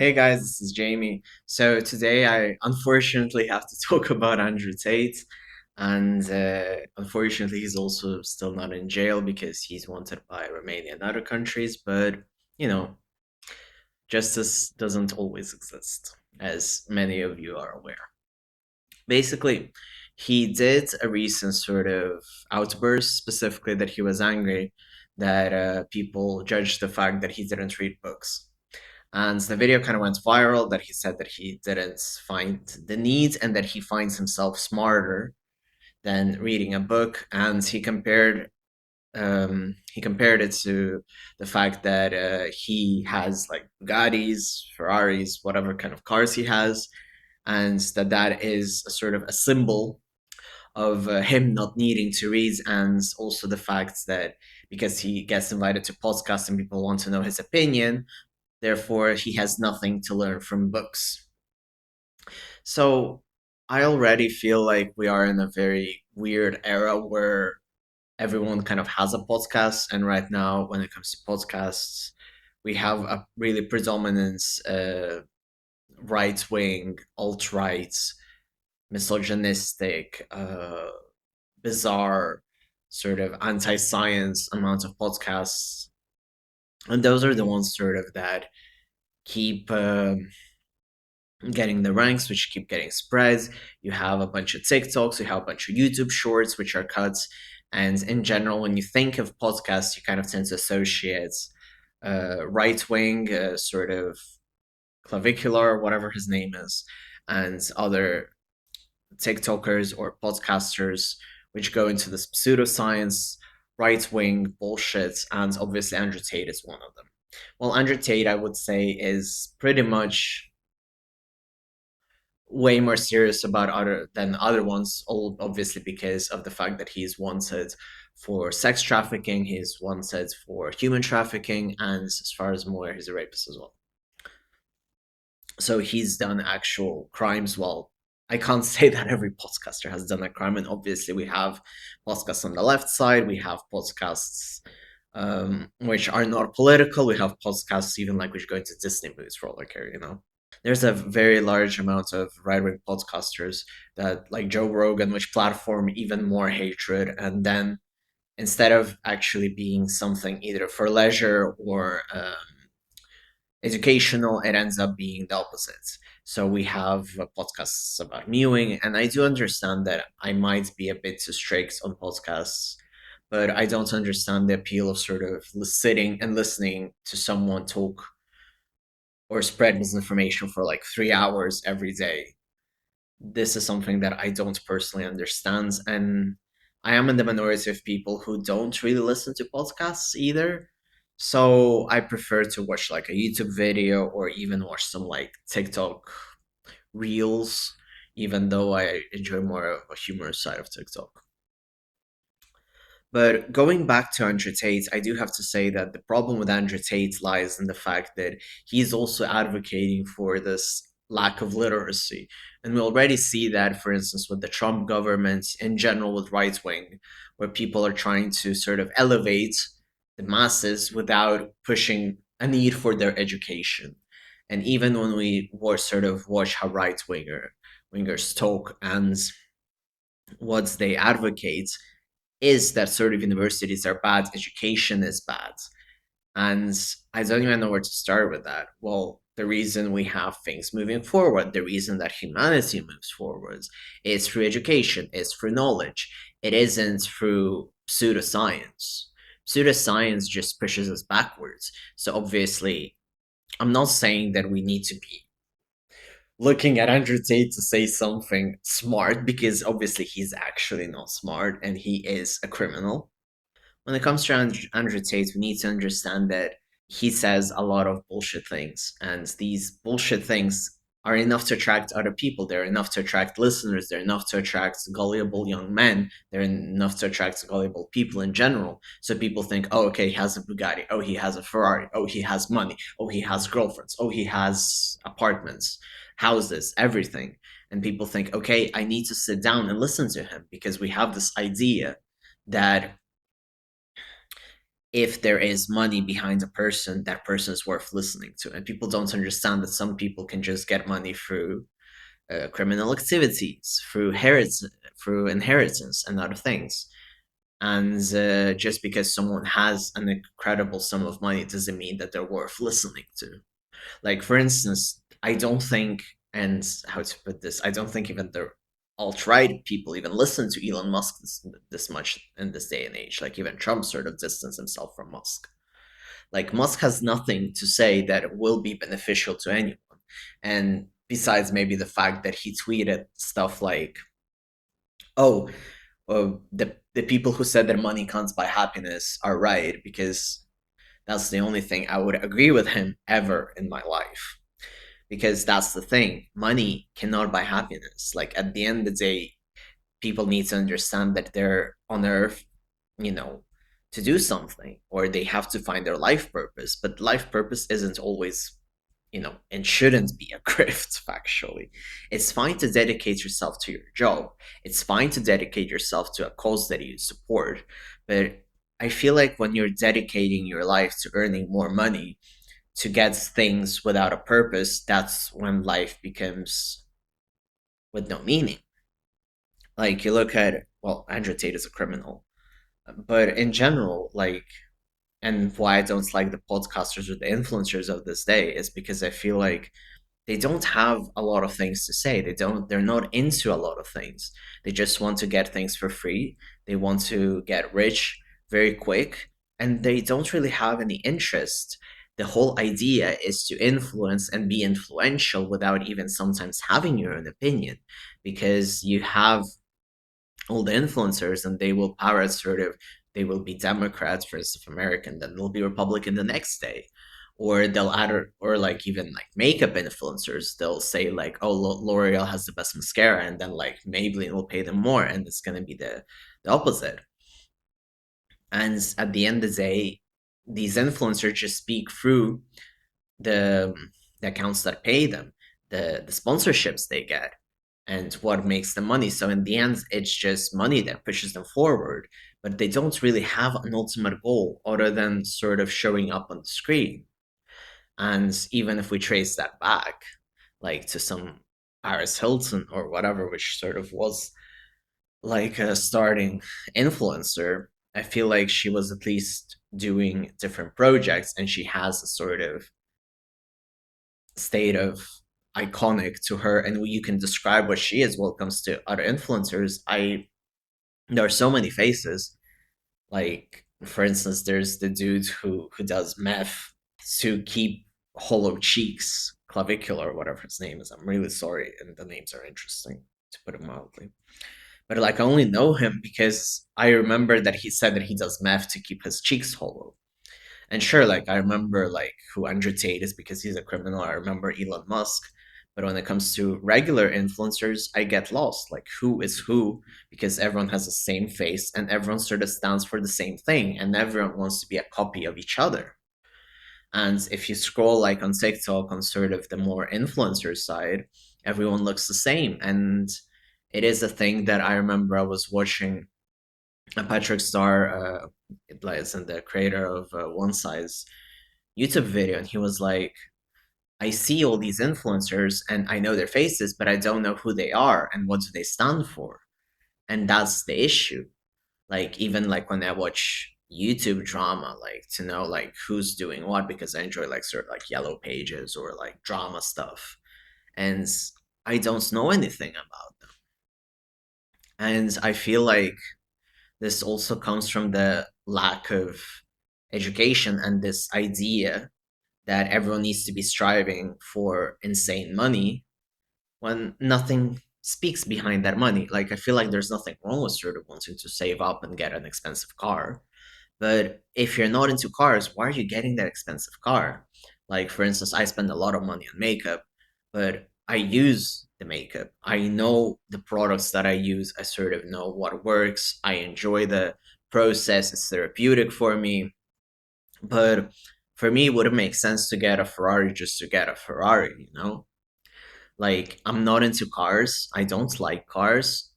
Hey guys, this is Jamie. So today I unfortunately have to talk about Andrew Tate, and unfortunately he's also still not in jail because he's wanted by Romania and other countries. But you know, justice doesn't always exist, as many of you are aware. Basically, he did a recent sort of outburst, specifically that he was angry that people judged the fact that he didn't read books. And the video kind of went viral that he said that he didn't find the need and that he finds himself smarter than reading a book. And he compared it to the fact that he has like Bugattis, Ferraris, whatever kind of cars he has, and that is a sort of a symbol of him not needing to read, and also the fact that because he gets invited to podcasts and people want to know his opinion, therefore he has nothing to learn from books. So I already feel like we are in a very weird era where everyone kind of has a podcast. And right now, when it comes to podcasts, we have a really predominant right wing, alt right, misogynistic, bizarre, sort of anti science amount of podcasts. And those are the ones sort of that keep getting the ranks, which keep getting spreads. You have a bunch of TikToks, you have a bunch of YouTube shorts, which are cuts. And in general, when you think of podcasts, you kind of tend to associate right wing, sort of clavicular, whatever his name is, and other TikTokers or podcasters, which go into this pseudoscience, right wing bullshit. And obviously, Andrew Tate is one of them. Well, Andrew Tate, I would say, is pretty much way more serious about other ones, all obviously because of the fact that he's wanted for sex trafficking, he's wanted for human trafficking, and as far as more, he's a rapist as well. So he's done actual crimes. Well, I can't say that every podcaster has done a crime, and obviously we have podcasts on the left side, we have podcasts which are not political, we have podcasts even like which go into Disney movies for all I care, there's a very large amount of right wing podcasters that, like Joe Rogan, which platform even more hatred. And then instead of actually being something either for leisure or educational, it ends up being the opposite. So we have podcasts about mewing, and I do understand that I might be a bit too strict on podcasts, but I don't understand the appeal of sort of sitting and listening to someone talk or spread misinformation for like 3 hours every day. This is something that I don't personally understand. And I am in the minority of people who don't really listen to podcasts either. So I prefer to watch like a YouTube video or even watch some like TikTok reels, even though I enjoy more of a humorous side of TikTok. But going back to Andrew Tate, I do have to say that the problem with Andrew Tate lies in the fact that he's also advocating for this lack of literacy. And we already see that, for instance, with the Trump government, in general, with right wing, where people are trying to sort of elevate the masses without pushing a need for their education. And even when we sort of watch how wingers talk and what they advocate, is that sort of universities are bad, education is bad. And I don't even know where to start with that. Well, the reason we have things moving forward, the reason that humanity moves forward is through education, is through knowledge. It isn't through pseudoscience. Pseudoscience just pushes us backwards. So obviously, I'm not saying that we need to be looking at Andrew Tate to say something smart because obviously he's actually not smart and he is a criminal. When it comes to Andrew Tate, we need to understand that he says a lot of bullshit things, and these bullshit things are enough to attract other people. They're enough to attract listeners. They're enough to attract gullible young men. They're enough to attract gullible people in general. So people think, oh, okay, he has a Bugatti. Oh, he has a Ferrari. Oh, he has money. Oh, he has girlfriends. Oh, he has apartments, houses, everything. And people think, okay, I need to sit down and listen to him because we have this idea that if there is money behind a person, that person is worth listening to. And people don't understand that some people can just get money through criminal activities, through inheritance and other things. And just because someone has an incredible sum of money doesn't mean that they're worth listening to. Like, for instance, I don't think, and how to put this, I don't think even the alt-right people even listen to Elon Musk this much in this day and age. Like, even Trump sort of distanced himself from Musk. Like, Musk has nothing to say that will be beneficial to anyone. And besides maybe the fact that he tweeted stuff like, oh, the people who said that money can't buy happiness are right, because that's the only thing I would agree with him ever in my life. Because that's the thing, money cannot buy happiness. Like, at the end of the day, people need to understand that they're on earth, you know, to do something, or they have to find their life purpose. But life purpose isn't always, and shouldn't be a grift, factually. It's fine to dedicate yourself to your job. It's fine to dedicate yourself to a cause that you support. But I feel like when you're dedicating your life to earning more money to get things without a purpose, that's when life becomes with no meaning. Like, you look at, well, Andrew Tate is a criminal, but in general, like, and why I don't like the podcasters or the influencers of this day is because I feel like they don't have a lot of things to say. They're not into a lot of things. They just want to get things for free. They want to get rich very quick, and they don't really have any interest. The whole idea is to influence and be influential without even sometimes having your own opinion, because you have all the influencers and they will parrot sort of, they will be Democrats for instance of American, then they'll be Republican the next day. Or they'll add, or like even like makeup influencers, they'll say like, oh, L'Oreal has the best mascara, and then like Maybelline will pay them more, and it's going to be the opposite. And at the end of the day, these influencers just speak through the the accounts that pay them, the sponsorships they get, and what makes them money. So in the end, it's just money that pushes them forward, but they don't really have an ultimate goal other than sort of showing up on the screen. And even if we trace that back, like to some Paris Hilton or whatever, which sort of was like a starting influencer, I feel like she was at least doing different projects and she has a sort of state of iconic to her, and you can describe what she is. When it comes to other influencers, there are so many faces. Like, for instance, there's the dude who does meth to keep hollow cheeks, clavicular, whatever his name is. I'm really sorry, and the names are interesting, to put it mildly. But like, I only know him because I remember that he said that he does meth to keep his cheeks hollow. And sure, like, I remember like who Andrew Tate is because he's a criminal. I remember Elon Musk. But when it comes to regular influencers, I get lost. Like, who is who? Because everyone has the same face and everyone sort of stands for the same thing, and everyone wants to be a copy of each other. And if you scroll like on TikTok on sort of the more influencer side, everyone looks the same. And it is a thing that I remember I was watching a Patrick Star, and the creator of One Size YouTube video, and he was like, I see all these influencers and I know their faces, but I don't know who they are and what do they stand for. And that's the issue. Like, even like when I watch YouTube drama, like to know like who's doing what, because I enjoy like sort of like yellow pages or like drama stuff. And I don't know anything about them. And I feel like this also comes from the lack of education and this idea that everyone needs to be striving for insane money when nothing speaks behind that money. Like, I feel like there's nothing wrong with sort of wanting to save up and get an expensive car. But if you're not into cars, why are you getting that expensive car? Like, for instance, I spend a lot of money on makeup, but I use the makeup. I know the products that I use. I sort of know what works. I enjoy the process. It's therapeutic for me. But for me, it wouldn't make sense to get a Ferrari just to get a Ferrari, you know? Like, I'm not into cars. I don't like cars.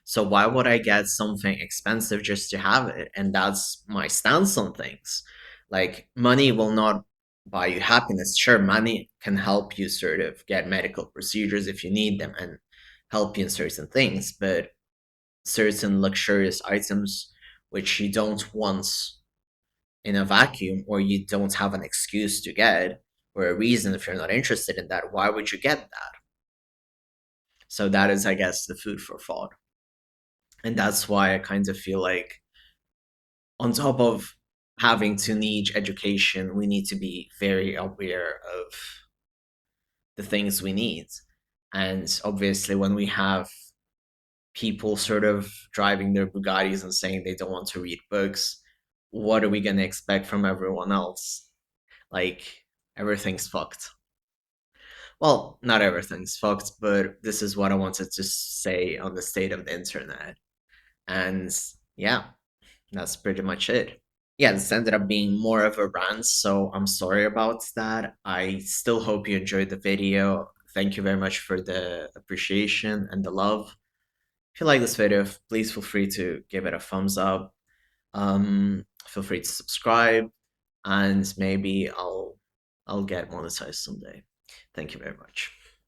So why would I get something expensive just to have it? And that's my stance on things. Like, money will not buy you happiness. Sure, money can help you sort of get medical procedures if you need them and help you in certain things, but certain luxurious items which you don't want in a vacuum, or you don't have an excuse to get, or a reason if you're not interested in that, why would you get that? So that is, I guess, the food for thought. And that's why I kind of feel like, on top of having to niche education, we need to be very aware of the things we need. And obviously, when we have people sort of driving their Bugattis and saying they don't want to read books, what are we going to expect from everyone else? Like, everything's fucked. Well, not everything's fucked, but this is what I wanted to say on the state of the internet. And yeah, that's pretty much it. Yeah, this ended up being more of a rant, so I'm sorry about that. I still hope you enjoyed the video. Thank you very much for the appreciation and the love. If you like this video, please feel free to give it a thumbs up. Feel free to subscribe, and maybe I'll get monetized someday. Thank you very much.